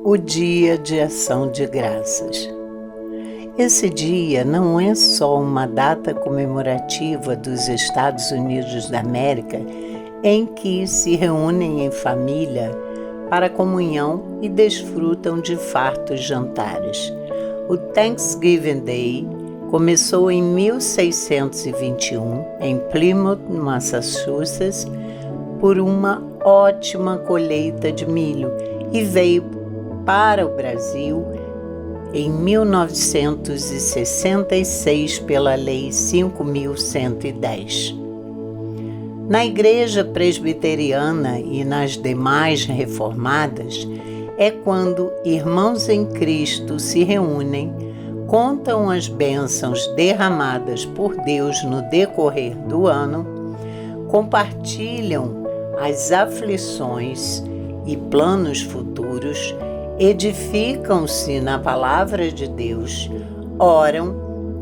O Dia de Ação de Graças. Esse dia não é só uma data comemorativa dos Estados Unidos da América em que se reúnem em família para comunhão e desfrutam de fartos jantares. O Thanksgiving Day começou em 1621 em Plymouth, Massachusetts, por uma ótima colheita de milho e veio para o Brasil em 1966 pela Lei 5.110. Na Igreja Presbiteriana e nas demais reformadas, é quando irmãos em Cristo se reúnem, contam as bênçãos derramadas por Deus no decorrer do ano, compartilham as aflições e planos futuros, edificam-se na palavra de Deus, oram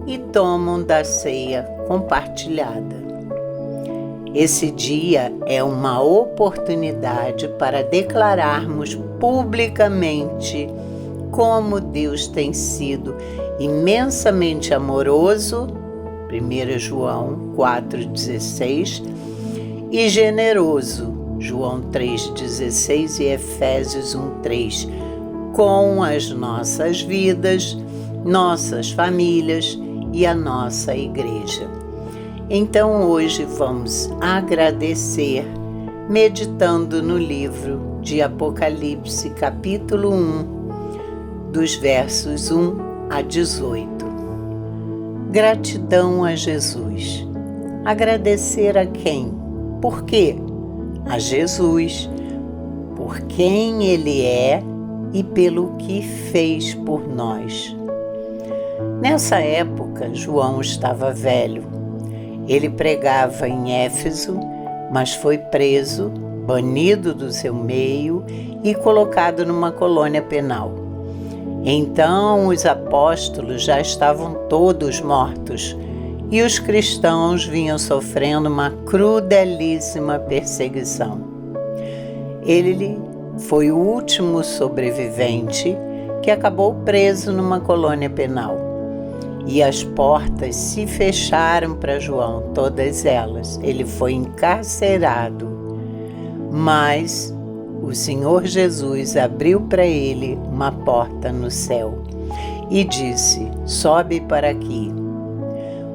e tomam da ceia compartilhada. Esse dia é uma oportunidade para declararmos publicamente como Deus tem sido imensamente amoroso, 1 João 4,16, e generoso, João 3,16 e Efésios 1,3, com as nossas vidas, nossas famílias e a nossa igreja. Então hoje vamos agradecer meditando no livro de Apocalipse, capítulo 1, dos versos 1 a 18. Gratidão a Jesus. Agradecer a quem? Por quê? A Jesus, por quem Ele é e pelo que fez por nós. Nessa época, João estava velho. Ele pregava em Éfeso, mas foi preso, banido do seu meio e colocado numa colônia penal. Então os apóstolos já estavam todos mortos e os cristãos vinham sofrendo uma crudelíssima perseguição. Ele foi o último sobrevivente que acabou preso numa colônia penal. E as portas se fecharam para João, todas elas. Ele foi encarcerado. Mas o Senhor Jesus abriu para ele uma porta no céu e disse: sobe para aqui.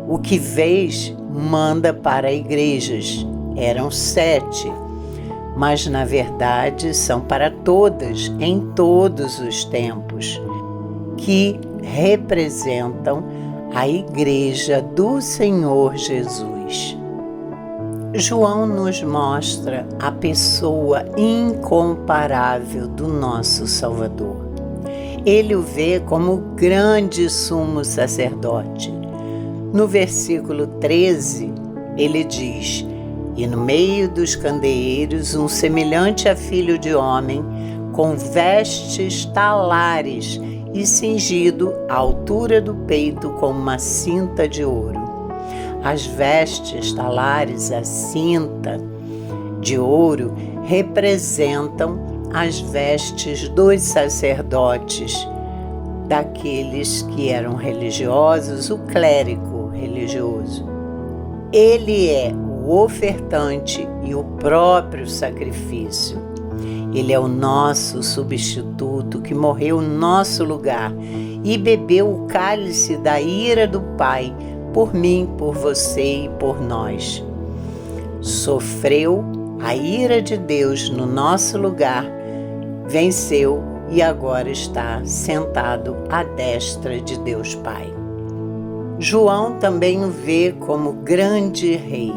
O que vês manda para igrejas. Eram 7, mas na verdade são para todas, em todos os tempos, que representam a Igreja do Senhor Jesus. João nos mostra a pessoa incomparável do nosso Salvador. Ele o vê como grande sumo sacerdote. No versículo 13, ele diz: e no meio dos candeeiros, um semelhante a filho de homem, com vestes talares e cingido à altura do peito com uma cinta de ouro. As vestes talares, a cinta de ouro, representam as vestes dos sacerdotes, daqueles que eram religiosos, o clérigo religioso. Ele é o ofertante e o próprio sacrifício. Ele é o nosso substituto que morreu no nosso lugar e bebeu o cálice da ira do Pai por mim, por você e por nós. Sofreu a ira de Deus no nosso lugar, venceu e agora está sentado à destra de Deus Pai. João também o vê como grande rei,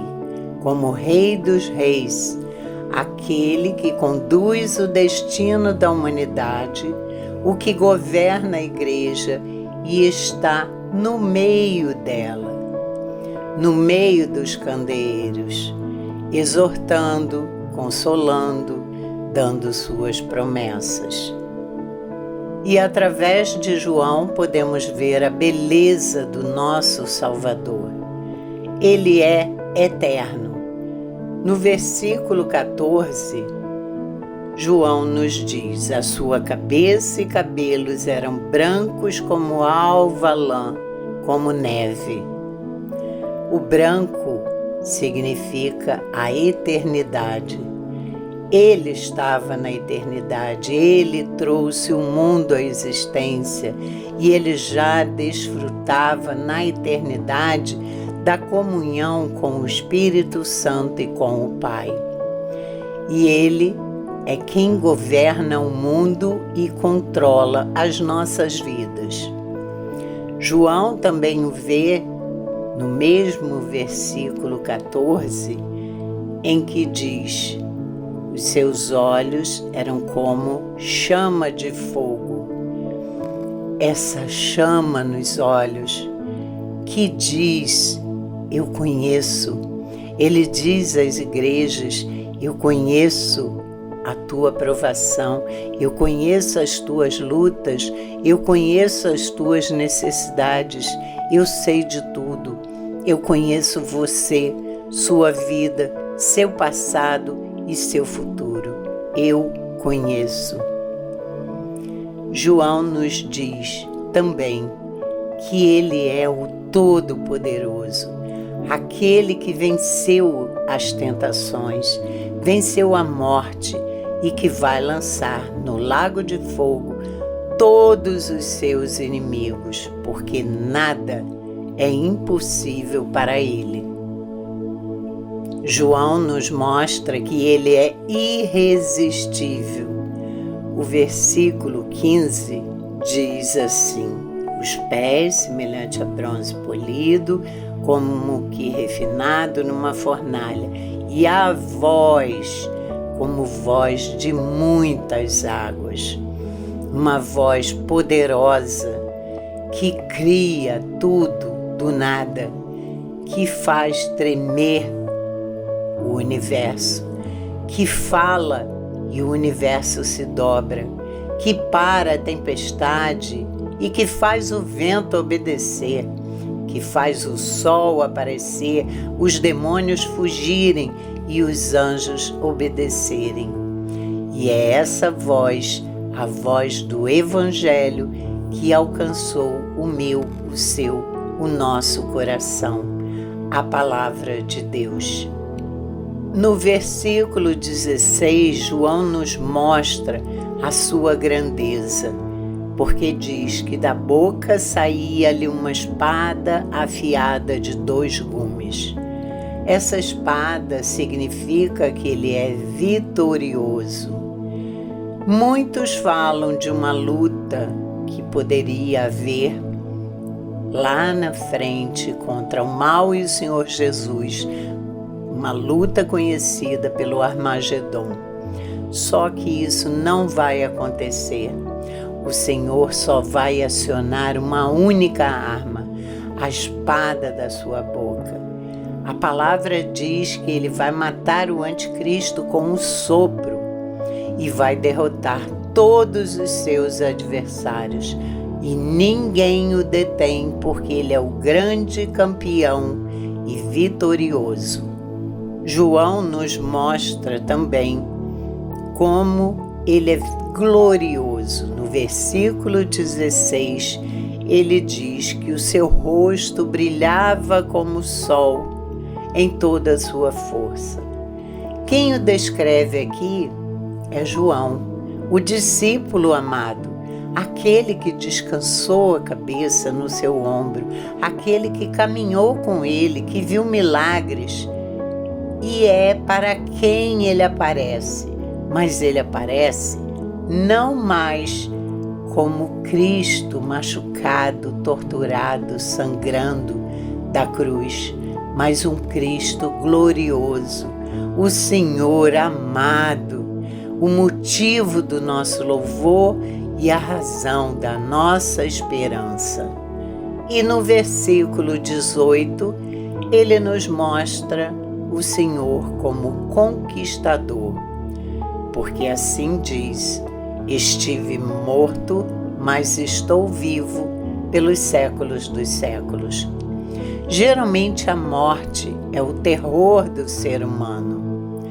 como Rei dos Reis, aquele que conduz o destino da humanidade, o que governa a igreja e está no meio dela, no meio dos candeeiros, exortando, consolando, dando suas promessas. E através de João podemos ver a beleza do nosso Salvador. Ele é eterno. No versículo 14, João nos diz: a sua cabeça e cabelos eram brancos como alva lã, como neve. O branco significa a eternidade. Ele estava na eternidade, ele trouxe o mundo à existência e ele já desfrutava na eternidade da comunhão com o Espírito Santo e com o Pai. E ele é quem governa o mundo e controla as nossas vidas. João também o vê no mesmo versículo 14, em que diz: os seus olhos eram como chama de fogo. Essa chama nos olhos que diz: eu conheço. Ele diz às igrejas: eu conheço a tua provação, eu conheço as tuas lutas, eu conheço as tuas necessidades, eu sei de tudo. Eu conheço você, sua vida, seu passado e seu futuro. Eu conheço. João nos diz também que ele é o Todo-Poderoso, aquele que venceu as tentações, venceu a morte e que vai lançar no lago de fogo todos os seus inimigos, porque nada é impossível para ele. João nos mostra que ele é irresistível. O versículo 15 diz assim: os pés, semelhante a bronze polido, como que refinado numa fornalha, e a voz, como voz de muitas águas. Uma voz poderosa que cria tudo do nada, que faz tremer o universo, que fala e o universo se dobra, que para a tempestade e que faz o vento obedecer, que faz o sol aparecer, os demônios fugirem e os anjos obedecerem. E é essa voz, a voz do Evangelho, que alcançou o meu, o seu, o nosso coração, a palavra de Deus. No versículo 16, João nos mostra a sua grandeza, porque diz que da boca saía-lhe uma espada afiada de 2 gumes. Essa espada significa que ele é vitorioso. Muitos falam de uma luta que poderia haver lá na frente contra o mal e o Senhor Jesus, uma luta conhecida pelo Armagedon. Só que isso não vai acontecer. O Senhor só vai acionar uma única arma, a espada da sua boca. A palavra diz que ele vai matar o anticristo com um sopro e vai derrotar todos os seus adversários. E ninguém o detém, porque ele é o grande campeão e vitorioso. João nos mostra também como ele é glorioso. No versículo 16, ele diz que o seu rosto brilhava como o sol em toda a sua força. Quem o descreve aqui é João, o discípulo amado, aquele que descansou a cabeça no seu ombro, aquele que caminhou com ele, que viu milagres. E é para quem ele aparece, mas ele aparece não mais como Cristo machucado, torturado, sangrando da cruz, mas um Cristo glorioso, o Senhor amado, o motivo do nosso louvor e a razão da nossa esperança. E no versículo 18, ele nos mostra o Senhor como conquistador, porque assim diz: estive morto, mas estou vivo pelos séculos dos séculos. Geralmente a morte é o terror do ser humano,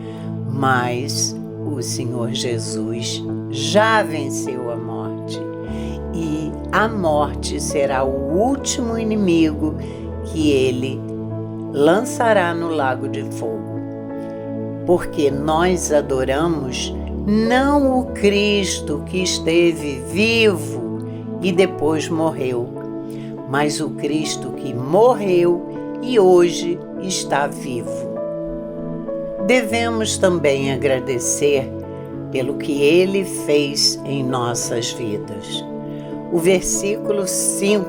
mas o Senhor Jesus já venceu a morte e a morte será o último inimigo que ele lançará no lago de fogo. Porque nós adoramos não o Cristo que esteve vivo e depois morreu, mas o Cristo que morreu e hoje está vivo. Devemos também agradecer pelo que Ele fez em nossas vidas. O versículo 5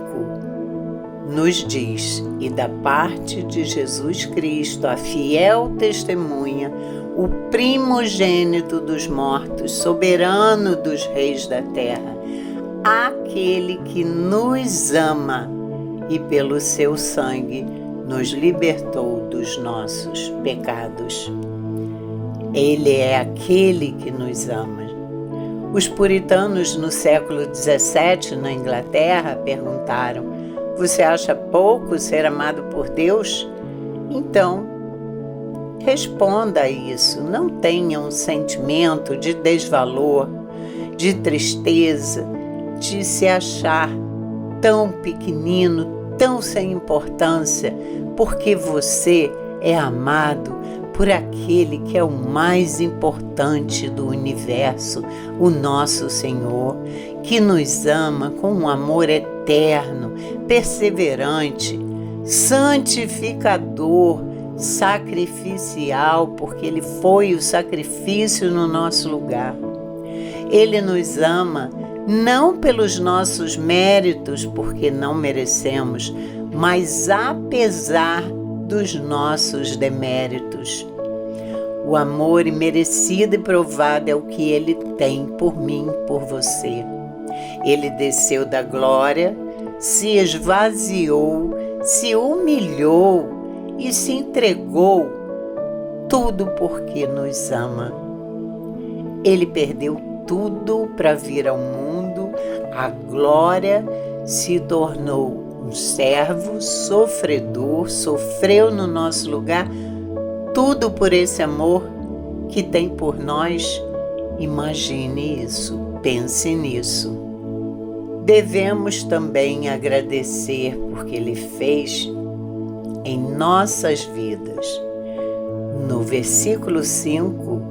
nos diz: e da parte de Jesus Cristo, a fiel testemunha, o primogênito dos mortos, soberano dos reis da terra, aquele que nos ama e pelo seu sangue nos libertou dos nossos pecados. Ele é aquele que nos ama. Os puritanos no século XVII, na Inglaterra, perguntaram: você acha pouco ser amado por Deus? Então, responda a isso. Não tenha um sentimento de desvalor, de tristeza, de se achar tão pequenino, tão sem importância, porque você é amado por aquele que é o mais importante do universo, o nosso Senhor, que nos ama com um amor eterno, perseverante, santificador, sacrificial, porque Ele foi o sacrifício no nosso lugar. Ele nos ama não pelos nossos méritos, porque não merecemos, mas apesar dos nossos deméritos. O amor imerecido e provado é o que Ele tem por mim, por você. Ele desceu da glória, se esvaziou, se humilhou e se entregou, tudo porque nos ama. Ele perdeu tudo para vir ao mundo, a glória, se tornou um servo, sofredor, sofreu no nosso lugar, tudo por esse amor que tem por nós. Imagine isso, pense nisso. Devemos também agradecer porque Ele fez em nossas vidas. No versículo 5,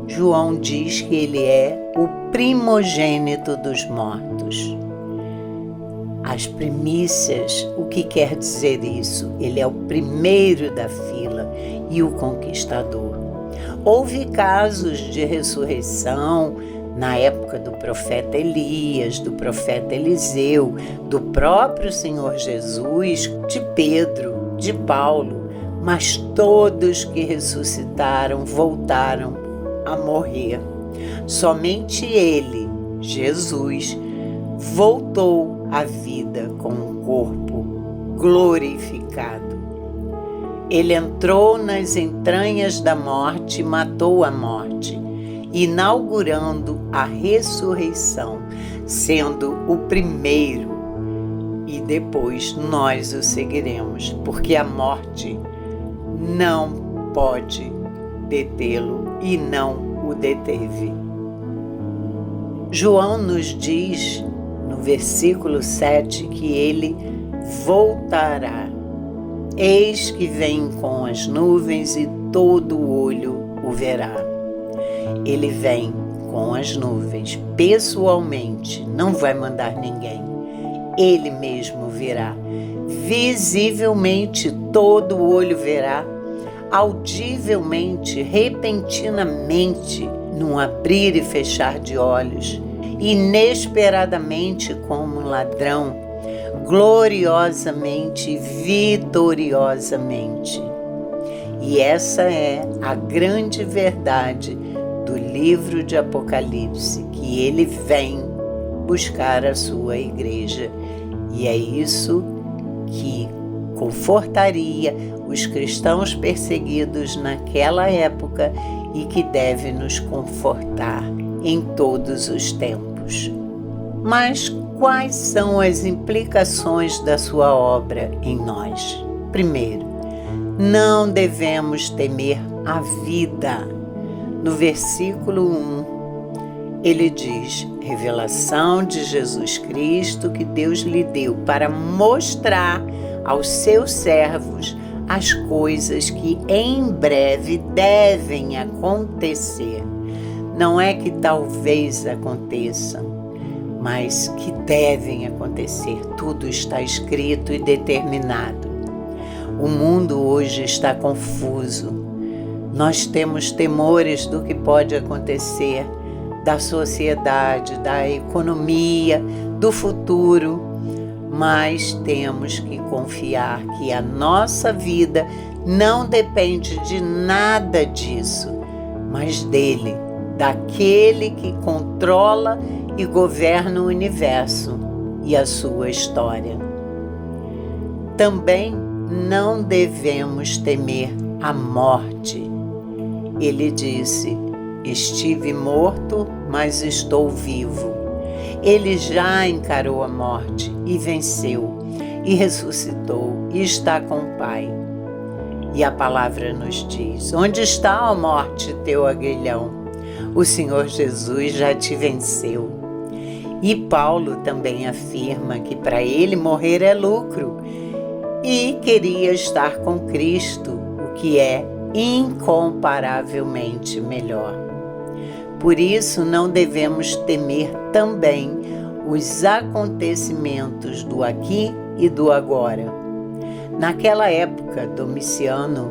João diz que Ele é o primogênito dos mortos. As primícias, o que quer dizer isso? Ele é o primeiro da fila e o conquistador. Houve casos de ressurreição na época do profeta Elias, do profeta Eliseu, do próprio Senhor Jesus, de Pedro, de Paulo, mas todos que ressuscitaram voltaram a morrer. Somente Ele, Jesus, voltou à vida com um corpo glorificado. Ele entrou nas entranhas da morte e matou a morte, inaugurando a ressurreição, sendo o primeiro, e depois nós o seguiremos, porque a morte não pode detê-lo e não o deteve. João nos diz no versículo 7 que Ele voltará. Eis que vem com as nuvens e todo olho o verá. Ele vem com as nuvens, pessoalmente, não vai mandar ninguém. Ele mesmo virá. Visivelmente todo olho verá, audivelmente, repentinamente, num abrir e fechar de olhos, inesperadamente como um ladrão, gloriosamente, vitoriosamente. E essa é a grande verdade do livro de Apocalipse, que Ele vem buscar a sua igreja. E é isso que confortaria os cristãos perseguidos naquela época e que deve nos confortar em todos os tempos. Mas quais são as implicações da sua obra em nós? Primeiro, não devemos temer a vida. no versículo 1, ele diz: revelação de Jesus Cristo que Deus lhe deu para mostrar aos seus servos as coisas que em breve devem acontecer. Não é que talvez aconteçam, mas que devem acontecer. Tudo está escrito e determinado. O mundo hoje está confuso. Nós temos temores do que pode acontecer, da sociedade, da economia, do futuro, mas temos que confiar que a nossa vida não depende de nada disso, mas dele, daquele que controla e governa o universo e a sua história. Também não devemos temer a morte. Ele disse: estive morto, mas estou vivo. Ele já encarou a morte e venceu, e ressuscitou, e está com o Pai. E a palavra nos diz: onde está, ó morte, teu aguilhão? O Senhor Jesus já te venceu. E Paulo também afirma que para ele morrer é lucro, e queria estar com Cristo, o que é incomparavelmente melhor. Por isso não devemos temer também os acontecimentos do aqui e do agora. Naquela época, Domiciano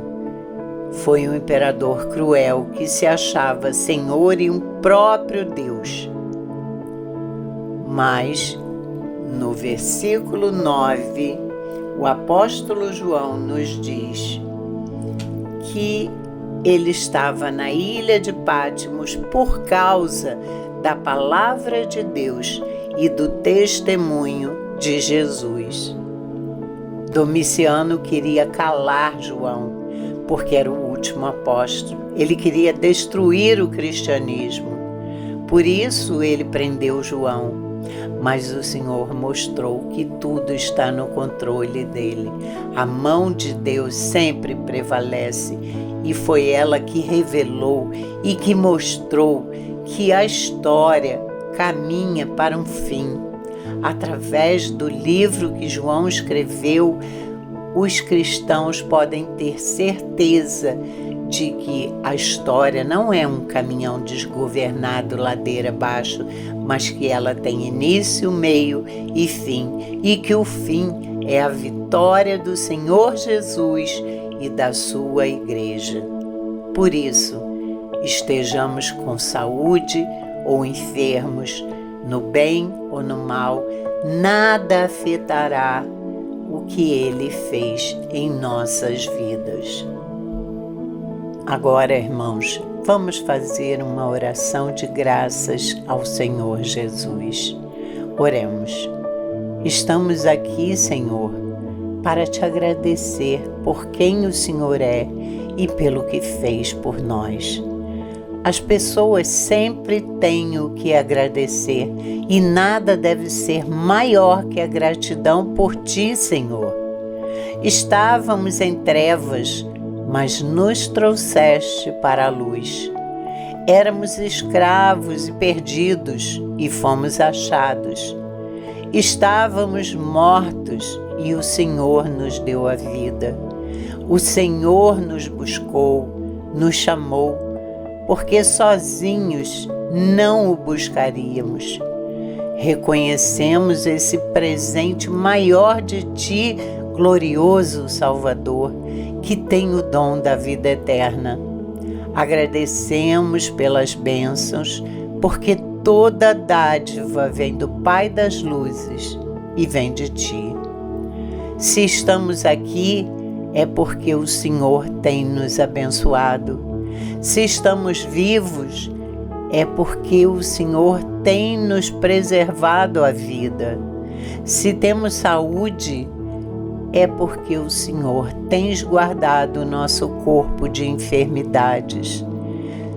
foi um imperador cruel que se achava senhor e um próprio Deus. Mas, no versículo 9, o apóstolo João nos diz que ele estava na ilha de Patmos por causa da palavra de Deus e do testemunho de Jesus. Domiciano queria calar João, porque era o último apóstolo. Ele queria destruir o cristianismo. Por isso ele prendeu João. Mas o Senhor mostrou que tudo está no controle dele. A mão de Deus sempre prevalece, e foi ela que revelou e que mostrou que a história caminha para um fim. Através do livro que João escreveu, os cristãos podem ter certeza de que a história não é um caminhão desgovernado ladeira abaixo, mas que ela tem início, meio e fim, e que o fim é a vitória do Senhor Jesus e da sua igreja. Por isso, estejamos com saúde ou enfermos, no bem ou no mal, nada afetará o que Ele fez em nossas vidas. Agora, irmãos, vamos fazer uma oração de graças ao Senhor Jesus. Oremos. Estamos aqui, Senhor, para te agradecer por quem o Senhor é e pelo que fez por nós. As pessoas sempre têm o que agradecer e nada deve ser maior que a gratidão por ti, Senhor. Estávamos em trevas, mas nos trouxeste para a luz. Éramos escravos e perdidos e fomos achados. Estávamos mortos e o Senhor nos deu a vida. O Senhor nos buscou, nos chamou, porque sozinhos não o buscaríamos. Reconhecemos esse presente maior de ti, glorioso Salvador, que tem o dom da vida eterna. Agradecemos pelas bênçãos, porque toda dádiva vem do Pai das luzes e vem de ti. Se estamos aqui, é porque o Senhor tem nos abençoado. Se estamos vivos, é porque o Senhor tem nos preservado a vida. Se temos saúde, é porque o Senhor tem guardado o nosso corpo de enfermidades.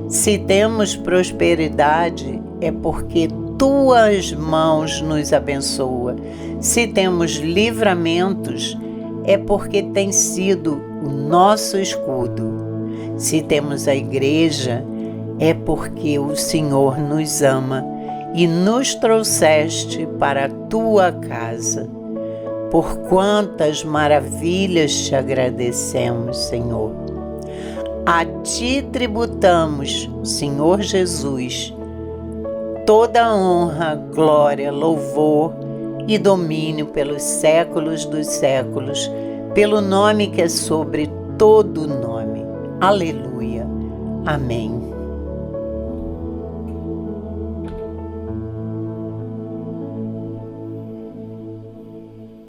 Se temos prosperidade, é porque tuas mãos nos abençoam. Se temos livramentos, é porque tem sido o nosso escudo. Se temos a igreja, é porque o Senhor nos ama e nos trouxeste para a tua casa. Por quantas maravilhas te agradecemos, Senhor. A ti tributamos, Senhor Jesus, toda honra, glória, louvor e domínio pelos séculos dos séculos, pelo nome que é sobre todo nome. Aleluia. Amém.